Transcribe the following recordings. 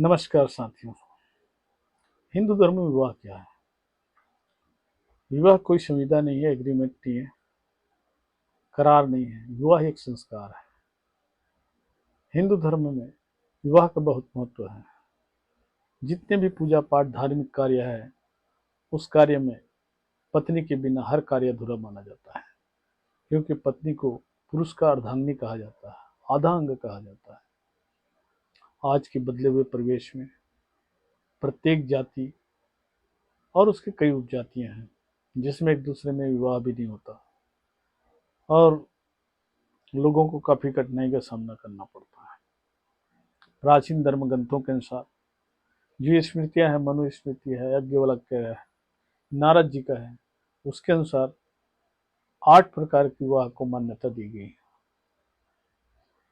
नमस्कार साथियों। हिंदू धर्म में विवाह क्या है? विवाह कोई संविदा नहीं है, एग्रीमेंट नहीं है, करार नहीं है। विवाह एक संस्कार है। हिंदू धर्म में विवाह का बहुत महत्व है। जितने भी पूजा पाठ धार्मिक कार्य है, उस कार्य में पत्नी के बिना हर कार्य अधूरा माना जाता है, क्योंकि पत्नी को पुरुष का अर्धांगिनी कहा जाता है, आधा अंग कहा जाता है। आज के बदले हुए परिवेश में प्रत्येक जाति और उसके कई उपजातियां हैं, जिसमें एक दूसरे में विवाह भी नहीं होता और लोगों को काफी कठिनाई का सामना करना पड़ता है। प्राचीन धर्म ग्रंथों के अनुसार जो स्मृतियां हैं, मनु स्मृति है, याज्ञवल्क्य है, नारद जी का है, उसके अनुसार 8 प्रकार के विवाह को मान्यता दी गई है।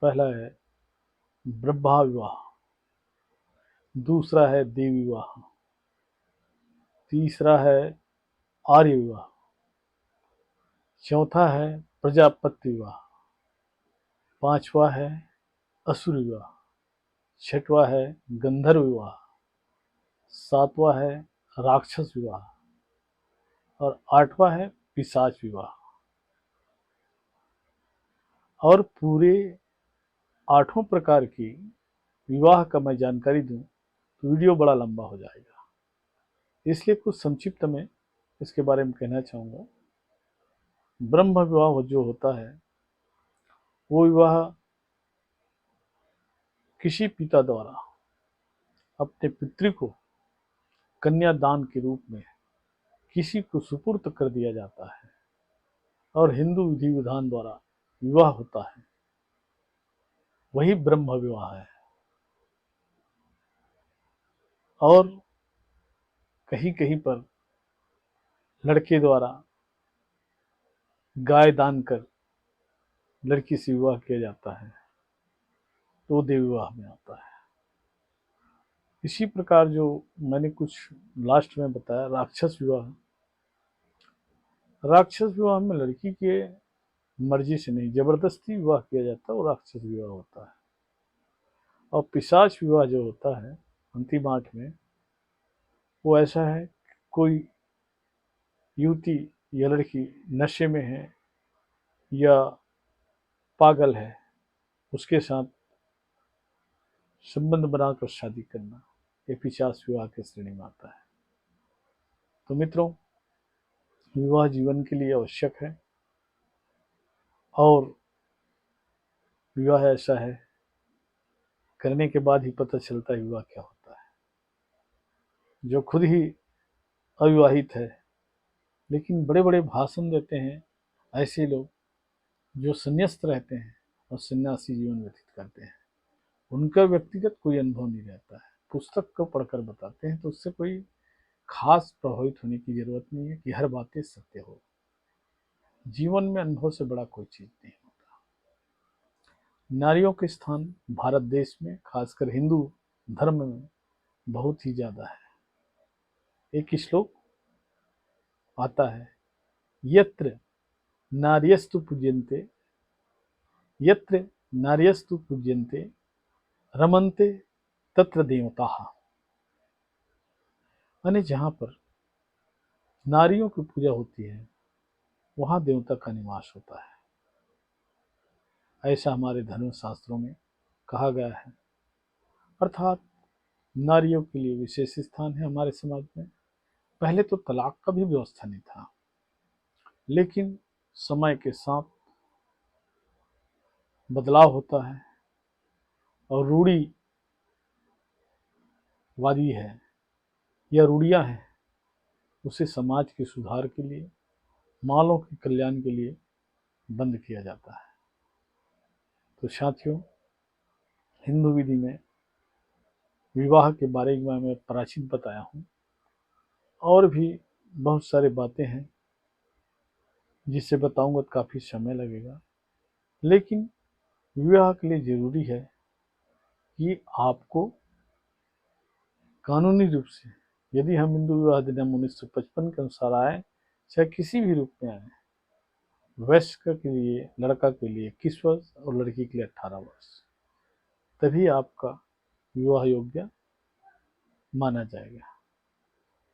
पहला है ब्रह्मा विवाह, दूसरा है देव विवाह, तीसरा है आर्य विवाह, चौथा है प्रजापति विवाह, पांचवा है असुर विवाह, छठवा है गंधर्व विवाह, सातवां है राक्षस विवाह और आठवां है पिशाच विवाह। और पूरे 8 प्रकार की विवाह का मैं जानकारी दूं तो वीडियो बड़ा लंबा हो जाएगा, इसलिए कुछ संक्षिप्त में इसके बारे में कहना चाहूँगा। ब्रह्म विवाह जो होता है वो विवाह किसी पिता द्वारा अपने पितृ को कन्यादान के रूप में किसी को सुपुर्द कर दिया जाता है और हिंदू विधि विधान द्वारा विवाह होता है, वही ब्रह्म विवाह है। और कहीं कहीं पर लड़के द्वारा गाय दान कर लड़की से विवाह किया जाता है, तो देव विवाह में आता है। इसी प्रकार जो मैंने कुछ लास्ट में बताया, राक्षस विवाह। राक्षस विवाह में लड़की के मर्जी से नहीं, जबरदस्ती विवाह किया जाता है, वो राक्षस विवाह होता है। और पिशाच विवाह जो होता है अंतिम 8 में, वो ऐसा है कोई युवती या लड़की नशे में है या पागल है, उसके साथ संबंध बनाकर शादी करना, ये पिशाच विवाह के श्रेणी में आता है। तो मित्रों, विवाह जीवन के लिए आवश्यक है और विवाह ऐसा है, करने के बाद ही पता चलता है विवाह क्या होता है। जो खुद ही अविवाहित है लेकिन बड़े बड़े भाषण देते हैं, ऐसे लोग जो संन्यास्त रहते हैं और सन्यासी जीवन व्यतीत करते हैं, उनका व्यक्तिगत कोई अनुभव नहीं रहता है, पुस्तक को पढ़कर बताते हैं, तो उससे कोई खास प्रभावित होने की जरूरत नहीं है कि हर बातें सत्य हो। जीवन में अनुभव से बड़ा कोई चीज नहीं होता। नारियों के स्थान भारत देश में, खासकर हिंदू धर्म में बहुत ही ज्यादा है। एक श्लोक आता है, यत्र नार्यस्तु पूज्यन्ते, यत्र नार्यस्तु पूज्यन्ते रमन्ते तत्र देवताः। यानी जहाँ पर नारियों की पूजा होती है वहाँ देवता का निवास होता है, ऐसा हमारे धर्म शास्त्रों में कहा गया है। अर्थात नारियों के लिए विशेष स्थान है हमारे समाज में। पहले तो तलाक का भी व्यवस्था नहीं था, लेकिन समय के साथ बदलाव होता है और रूढ़िवादी है या रूढ़ियाँ हैं, उसे समाज के सुधार के लिए, मानव के कल्याण के लिए बंद किया जाता है। तो साथियों, हिंदू विधि में विवाह के बारे में मैं प्राचीन बताया हूँ, और भी बहुत सारी बातें हैं जिसे बताऊंगा तो काफ़ी समय लगेगा, लेकिन विवाह के लिए ज़रूरी है कि आपको कानूनी रूप से, यदि हम हिंदू विवाह अधिनियम 1955 के अनुसार आए, चाहे किसी भी रूप में आए, वयस्क के लिए लड़का के लिए 21 वर्ष और लड़की के लिए 18 वर्ष, तभी आपका विवाह योग्य माना जाएगा।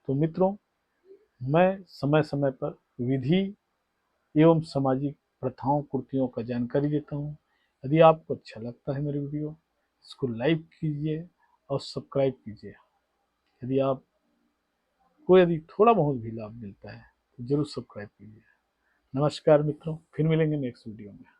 तो मित्रों, मैं समय समय पर विधि एवं सामाजिक प्रथाओं कुर्तियों का जानकारी देता हूँ। यदि आपको अच्छा लगता है मेरे वीडियो, इसको लाइक कीजिए और सब्सक्राइब कीजिए। यदि आपको यदि थोड़ा बहुत भी लाभ मिलता है तो जरूर सब्सक्राइब कीजिए। नमस्कार मित्रों, फिर मिलेंगे नेक्स्ट वीडियो में।